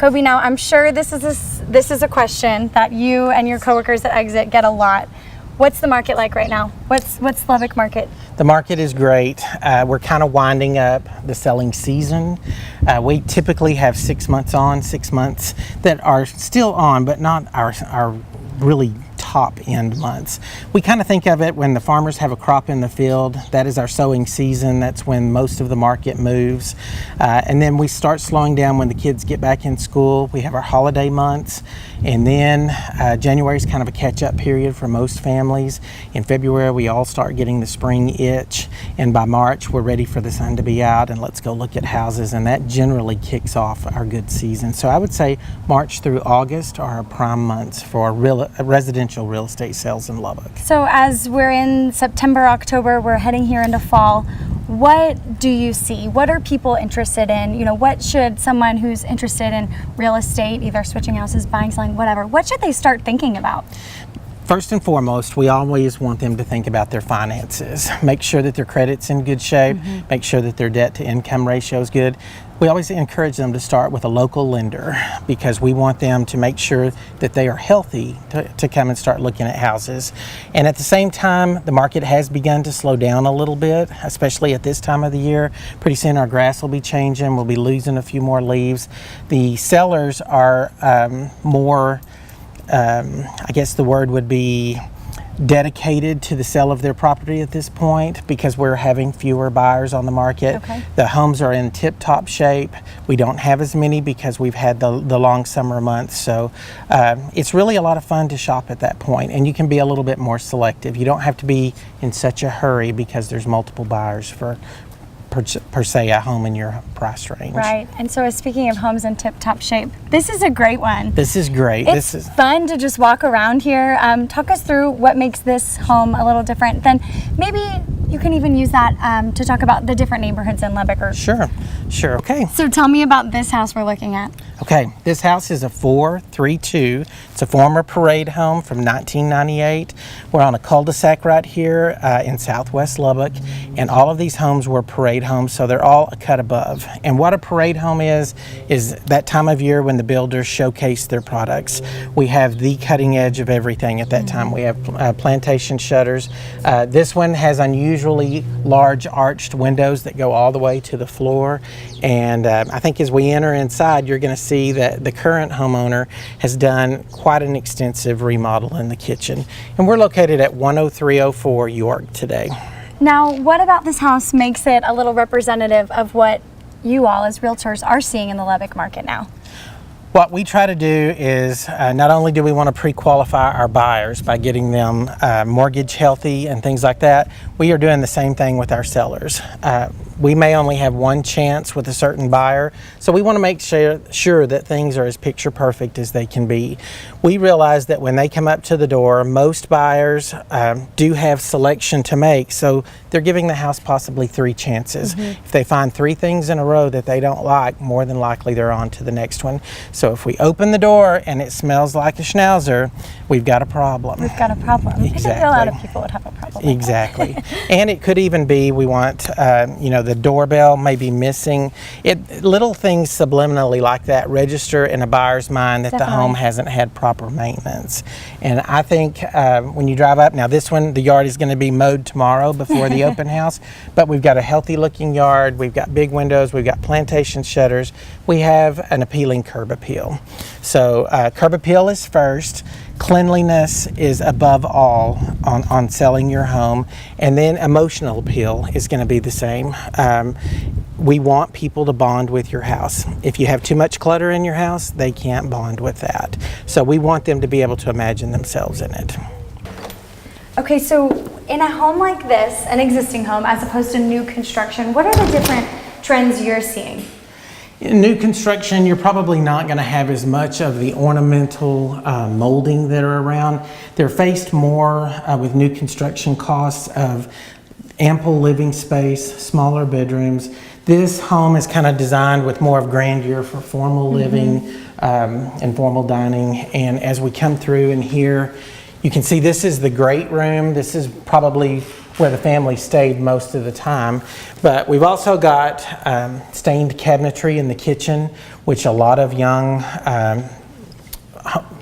Kobe, now I'm sure this is a question that you and your coworkers at Exit get a lot. What's the market like right now? What's the Lubbock market? The market is great. We're kind of winding up the selling season. We typically have 6 months on, 6 months that are still on, but not our really top end months. We kind of think of it when the farmers have a crop in the field. That is our sowing season. That's when most of the market moves. And then we start slowing down when the kids get back in school. We have our holiday months. And then January is kind of a catch-up period for most families. In February, we all start getting the spring itch. And by March, we're ready for the sun to be out and let's go look at houses. And that generally kicks off our good season. So I would say March through August are our prime months for residential real estate sales in Lubbock. So as we're in September, October, we're heading here into fall. What do you see? What are people interested in? You know, what should someone who's interested in real estate, either switching houses, buying, selling, whatever, what should they start thinking about? First and foremost, we always want them to think about their finances. Make sure that their credit's in good shape. Make sure that their debt to income ratio is good. We always encourage them to start with a local lender because we want them to make sure that they are healthy to come and start looking at houses. And at the same time, the market has begun to slow down a little bit, especially at this time of the year. Pretty soon our grass will be changing. We'll be losing a few more leaves. The sellers are more I guess the word would be dedicated to the sale of their property at this point because we're having fewer buyers on the market. Okay. The homes are in tip-top shape. We don't have as many because we've had the long summer months. So it's really a lot of fun to shop at that point, and you can be a little bit more selective. You don't have to be in such a hurry because there's multiple buyers for per se a home in your price range. Right. And so speaking of homes in tip-top shape, this is a great one. This is great. It's fun to just walk around here. Talk us through what makes this home a little different. Then maybe you can even use that to talk about the different neighborhoods in Lubbock. Sure. Okay. So tell me about this house we're looking at. Okay, this house is a 432. It's a former parade home from 1998. We're on a cul-de-sac right here in southwest Lubbock, and all of these homes were parade homes, so they're all a cut above. And what a parade home is that time of year when the builders showcase their products. We have the cutting edge of everything at that time. We have plantation shutters. This one has unusually large arched windows that go all the way to the floor. And I think as we enter inside, you're going to see that the current homeowner has done quite an extensive remodel in the kitchen. And we're located at 10304 York today. Now, what about this house makes it a little representative of what you all as realtors are seeing in the Lubbock market now? What we try to do is not only do we want to pre-qualify our buyers by getting them mortgage healthy and things like that, we are doing the same thing with our sellers. We may only have one chance with a certain buyer, so we want to make sure that things are as picture perfect as they can be. We realize that when they come up to the door, most buyers do have selection to make, so they're giving the house possibly 3 chances. If they find 3 things in a row that they don't like, more than likely they're on to the next one. So if we open the door and it smells like a schnauzer, we've got a problem. We've got a problem. Exactly. I think a lot of people would have a problem. Exactly. And it could even be we want, the doorbell may be missing. Little things subliminally like that register in a buyer's mind that Definitely. the home hasn't had proper maintenance. And I think when you drive up, now this one, the yard is going to be mowed tomorrow before the open house, but we've got a healthy looking yard. We've got big windows. We've got plantation shutters. We have an appealing curb appeal. So curb appeal is first. Cleanliness is above all on selling your home, and then emotional appeal is going to be the same. We want people to bond with your house. If you have too much clutter in your house, they can't bond with that. So we want them to be able to imagine themselves in it. Okay, so in a home like this, an existing home, as opposed to new construction, what are the different trends you're seeing? In new construction, you're probably not going to have as much of the ornamental molding that are around. They're faced more with new construction costs of ample living space, smaller bedrooms. This home is kind of designed with more of grandeur for formal living and formal dining. And as we come through in here, you can see this is the great room. This is probably where the family stayed most of the time. But we've also got stained cabinetry in the kitchen, which a lot of young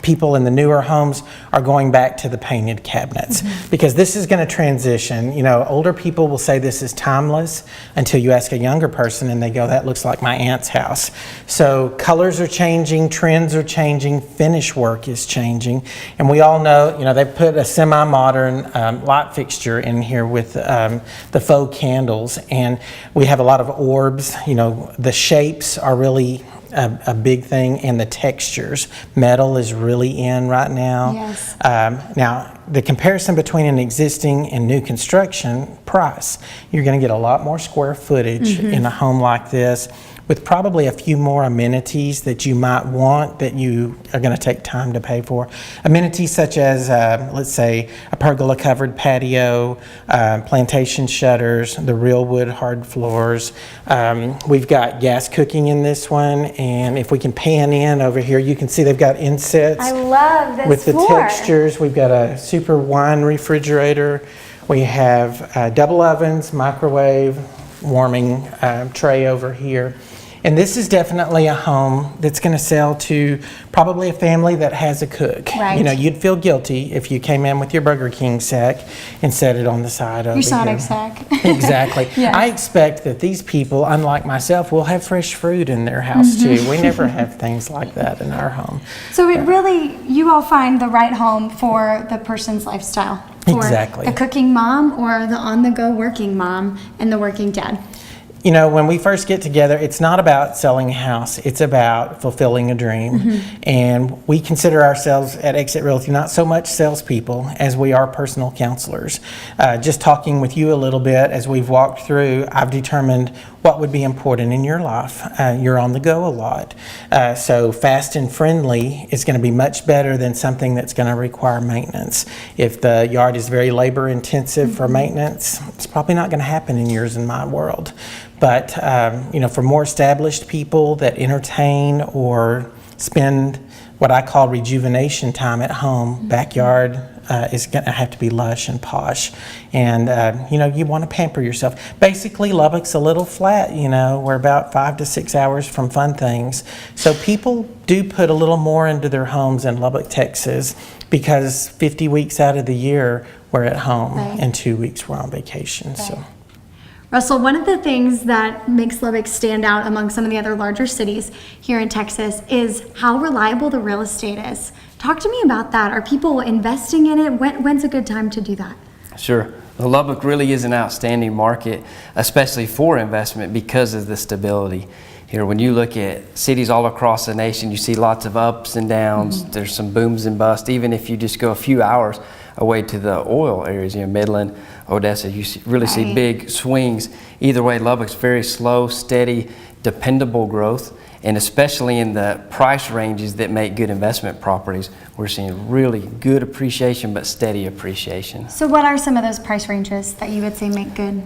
people in the newer homes are going back to the painted cabinets, because this is going to transition. You know, older people will say this is timeless until you ask a younger person and they go, that looks like my aunt's house. So colors are changing, trends are changing, finish work is changing, and we all know, you know, they've put a semi-modern light fixture in here with the faux candles, and we have a lot of orbs. You know, the shapes are really a big thing, and the textures. Metal is really in right now. Yes. Now, the comparison between an existing and new construction price, you're going to get a lot more square footage in a home like this, with probably a few more amenities that you might want that you are going to take time to pay for. Amenities such as, let's say, a pergola covered patio, plantation shutters, the real wood hard floors. We've got gas cooking in this one, and if we can pan in over here, you can see they've got insets. I love this with the floor. textures. We've got a super wine refrigerator. We have double ovens, microwave, warming tray over here. And this is definitely a home that's going to sell to probably a family that has a cook. Right. You know, you'd feel guilty if you came in with your Burger King sack and set it on the side over Your here. Sonic sack. Exactly. Yes. I expect that these people, unlike myself, will have fresh fruit in their house too. We never have things like that in our home. So it really, you all find the right home for the person's lifestyle. For Exactly. the cooking mom or the on-the-go working mom and the working dad. You know, when we first get together, it's not about selling a house, it's about fulfilling a dream. And we consider ourselves at Exit Realty not so much salespeople as we are personal counselors. Just talking with you a little bit as we've walked through, I've determined what would be important in your life. You're on the go a lot. So fast and friendly is going to be much better than something that's going to require maintenance. If the yard is very labor intensive for maintenance, it's probably not going to happen in yours and my world. But you know, for more established people that entertain or spend what I call rejuvenation time at home, backyard is going to have to be lush and posh. And you know, you want to pamper yourself. Basically, Lubbock's a little flat. You know, we're about 5 to 6 hours from fun things. So people do put a little more into their homes in Lubbock, Texas, because 50 weeks out of the year we're at home, Right. and 2 weeks we're on vacation. Right. So. Russell, one of the things that makes Lubbock stand out among some of the other larger cities here in Texas is how reliable the real estate is. Talk to me about that. Are people investing in it? When's a good time to do that? Sure. Well, Lubbock really is an outstanding market, especially for investment, because of the stability. Here, when you look at cities all across the nation, you see lots of ups and downs. There's some booms and busts. Even if you just go a few hours away to the oil areas, you know, Midland, Odessa, you really see Right. big swings. Either way, Lubbock's very slow, steady, dependable growth, and especially in the price ranges that make good investment properties, we're seeing really good appreciation, but steady appreciation. So what are some of those price ranges that you would say make good?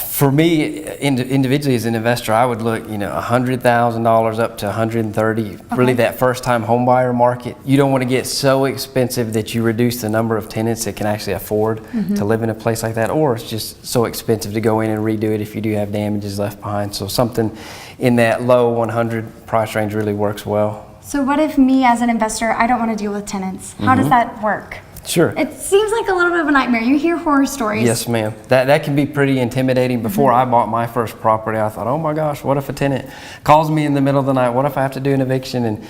For me, individually as an investor, I would look, you know, $100,000 up to $130,000. Really, that first-time home buyer market. You don't want to get so expensive that you reduce the number of tenants that can actually afford to live in a place like that, or it's just so expensive to go in and redo it if you do have damages left behind. So something in that low 100 price range really works well. So what if me as an investor, I don't want to deal with tenants? How does that work? Sure. It seems like a little bit of a nightmare. You hear horror stories. Yes, ma'am. That can be pretty intimidating. Before I bought my first property, I thought, oh my gosh, what if a tenant calls me in the middle of the night? What if I have to do an eviction? And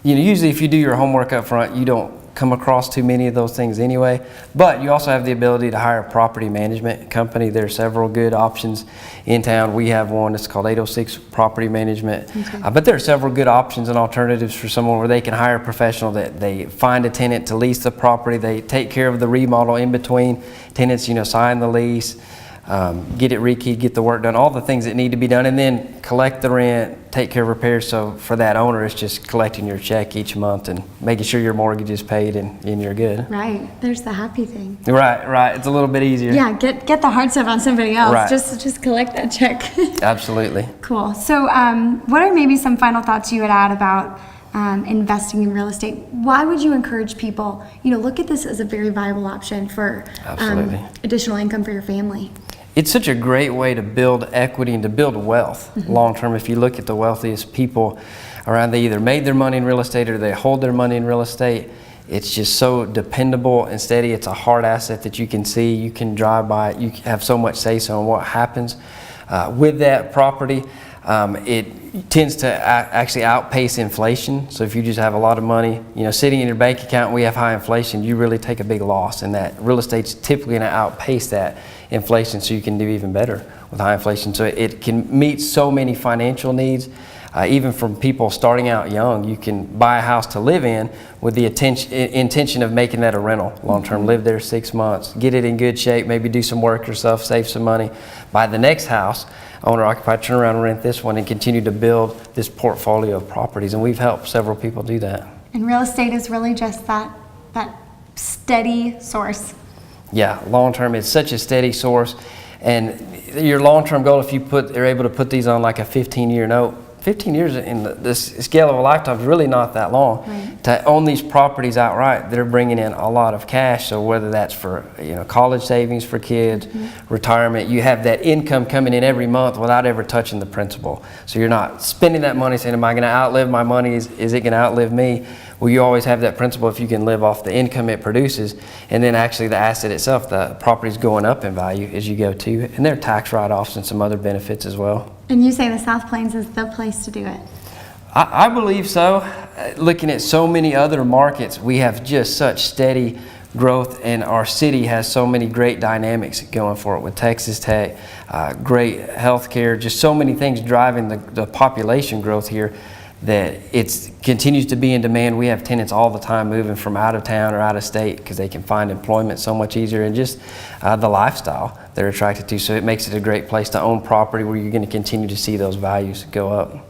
you know, usually if you do your homework up front, you don't come across too many of those things anyway. But you also have the ability to hire a property management company. There are several good options in town. We have one. It's called 806 Property Management. But there are several good options and alternatives for someone where they can hire a professional, that they find a tenant to lease the property. They take care of the remodel in between tenants, you know, sign the lease, get it rekeyed, get the work done, all the things that need to be done, and then collect the rent, take care of repairs. So for that owner, it's just collecting your check each month and making sure your mortgage is paid and you're good. Right. There's the happy thing. Right. It's a little bit easier. Yeah, get the hard stuff on somebody else. Right. Just collect that check. Absolutely. Cool. So what are maybe some final thoughts you would add about investing in real estate, why would you encourage people, look at this as a very viable option for Absolutely. Additional income for your family? It's such a great way to build equity and to build wealth long term. If you look at the wealthiest people around, they either made their money in real estate or they hold their money in real estate. It's just so dependable and steady. It's a hard asset that you can see, you can drive by it, you have so much say-so on what happens with that property. It tends to actually outpace inflation. So if you just have a lot of money, sitting in your bank account, we have high inflation, you really take a big loss, and that real estate's typically going to outpace that inflation, so you can do even better with high inflation. So it can meet so many financial needs. Even from people starting out young, you can buy a house to live in with the intention of making that a rental long term. Live there 6 months, get it in good shape, maybe do some work yourself, save some money, buy the next house, owner occupied, turn around and rent this one, and continue to build this portfolio of properties. And we've helped several people do that. And real estate is really just that steady source. Yeah, long term, it's such a steady source. And your long term goal, if you are able to put these on like a 15-year note, 15 years in the scale of a lifetime is really not that long. Right. To own these properties outright, they're bringing in a lot of cash. So whether that's for college savings for kids, retirement, you have that income coming in every month without ever touching the principal. So you're not spending that money saying, am I going to outlive my money? Is it going to outlive me? Well, you always have that principal if you can live off the income it produces, and then actually the asset itself, the property's going up in value as you go too, and there are tax write-offs and some other benefits as well. And you say the South Plains is the place to do it? I believe so. Looking at so many other markets, we have just such steady growth, and our city has so many great dynamics going for it with Texas Tech, great healthcare, just so many things driving the population growth here, that it continues to be in demand. We have tenants all the time moving from out of town or out of state because they can find employment so much easier, and just the lifestyle they're attracted to. So it makes it a great place to own property where you're going to continue to see those values go up.